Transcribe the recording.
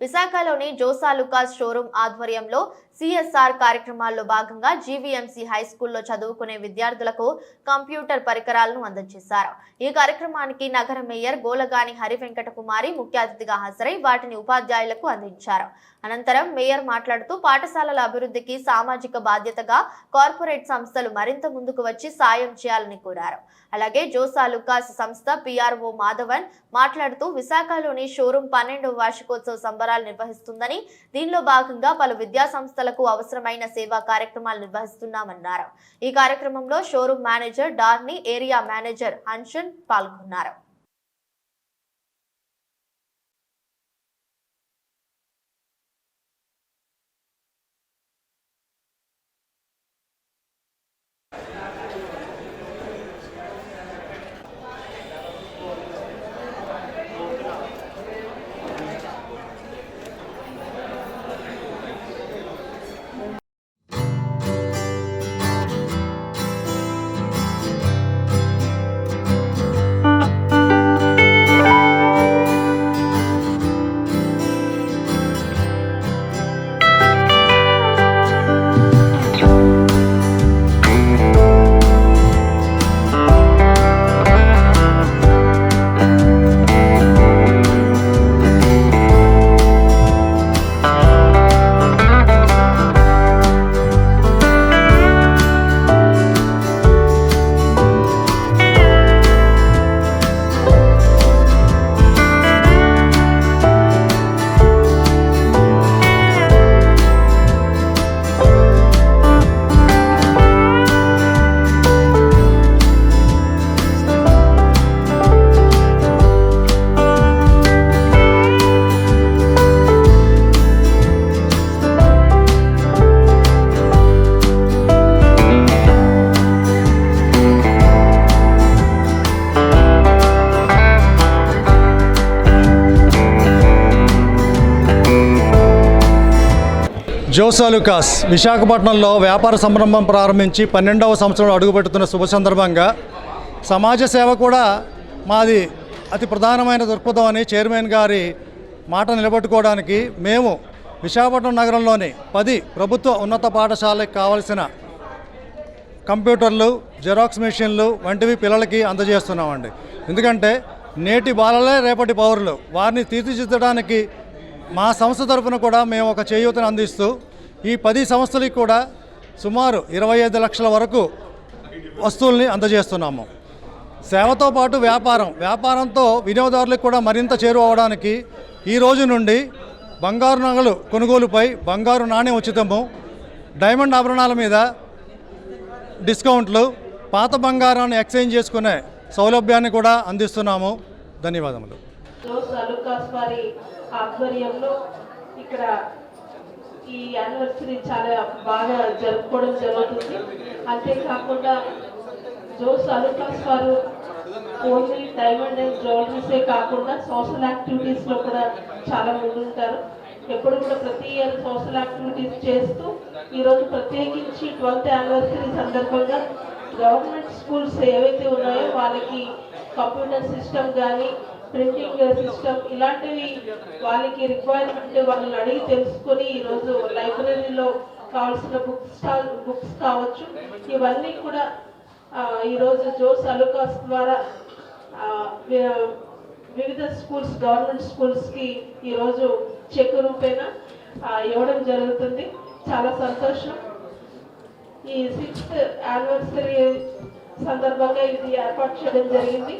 విశాఖలోని JoSAA Lukas showroom ఆధ్వర్యంలో CSR కార్యక్రమాల్లో భాగంగా జీవీఎంసీ హై స్కూల్లో చదువుకునే విద్యార్థులకు కంప్యూటర్ పరికరాలను అందజేశారు. ఈ కార్యక్రమానికి నగర మేయర్ గోలగాని హరివెంకట కుమారి ముఖ్య అతిథిగా హాజరై వాటిని ఉపాధ్యాయులకు అందించారు. అనంతరం మేయర్ మాట్లాడుతూ పాఠశాలల అభివృద్ధికి సామాజిక బాధ్యతగా కార్పొరేట్ సంస్థలు మరింత ముందుకు వచ్చి సాయం చేయాలని కోరారు. అలాగే జోసా లుకాస్ సంస్థ పిఆర్ఓ మాధవన్ మాట్లాడుతూ విశాఖలోని షోరూం 12వ వార్షికోత్సవ సంబరాలు నిర్వహిస్తుందని, దీనిలో భాగంగా పలు విద్యా సంస్థలకు అవసరమైన సేవా కార్యక్రమాలు నిర్వహిస్తున్నామన్నారు. ఈ కార్యక్రమంలో షోరూం మేనేజర్ డార్ని, ఏరియా మేనేజర్ హన్షన్ పాల్గొన్నారు. జోసా లుకాస్ విశాఖపట్నంలో వ్యాపార సంరంభం ప్రారంభించి 12వ సంవత్సరంలో అడుగుపెడుతున్న శుభ సందర్భంగా సమాజ సేవ కూడా మాది అతి ప్రధానమైన దృక్పథం అని చైర్మన్ గారి మాట నిలబెట్టుకోవడానికి మేము విశాఖపట్నం నగరంలోని 10 ప్రభుత్వ ఉన్నత పాఠశాలకు కావలసిన కంప్యూటర్లు, జెరాక్స్ మెషిన్లు వంటివి పిల్లలకి అందజేస్తున్నామండి. ఎందుకంటే నేటి బాలలే రేపటి పౌరులు, వారిని తీర్చిదిద్దడానికి మా సంస్థ తరఫున కూడా మేము ఒక చేయూతను అందిస్తూ ఈ 10 సంస్థలకు కూడా సుమారు 25 లక్షల వరకు వస్తువుల్ని అందజేస్తున్నాము. సేవతో పాటు వ్యాపారంతో వినియోగదారులకు కూడా మరింత చేరువవడానికి ఈ రోజు నుండి బంగారు నగలు కొనుగోలుపై బంగారు నాణ్యం ఉచితము, డైమండ్ ఆభరణాల మీద డిస్కౌంట్లు, పాత బంగారాన్ని ఎక్స్చేంజ్ చేసుకునే సౌలభ్యాన్ని కూడా అందిస్తున్నాము. ధన్యవాదములు. ఆధ్వర్యంలో ఇక్కడ ఈ యానివర్సరీ చాలా బాగా జరుపుకోవడం జరుగుతుంది. అంతేకాకుండా జోసా లుకాస్ వారు ఓన్లీ డైమండ్ అండ్ జ్యువెలరీసే కాకుండా సోషల్ యాక్టివిటీస్లో కూడా చాలా ముందుంటారు. ఎప్పుడు కూడా ప్రతి ఇయర్ సోషల్ యాక్టివిటీస్ చేస్తూ ఈరోజు ప్రత్యేకించి 12th యానివర్సరీ సందర్భంగా గవర్నమెంట్ స్కూల్స్ ఏవైతే ఉన్నాయో వాళ్ళకి కంప్యూటర్ సిస్టమ్ కానీ, ప్రింటింగ్ సిస్టమ్ ఇలాంటివి వాళ్ళకి రిక్వైర్మెంట్ వాళ్ళని అడిగి తెలుసుకొని ఈరోజు లైబ్రరీలో కావాల్సిన బుక్స్ కావచ్చు, ఇవన్నీ కూడా ఈరోజు జోసా లుకాస్ ద్వారా వివిధ స్కూల్స్, గవర్నమెంట్ స్కూల్స్కి ఈరోజు చెక్ రూపేణా ఇవ్వడం జరుగుతుంది. చాలా సంతోషం. ఈ 6th యానివర్సరీ సందర్భంగా ఇది ఏర్పాటు చేయడం జరిగింది.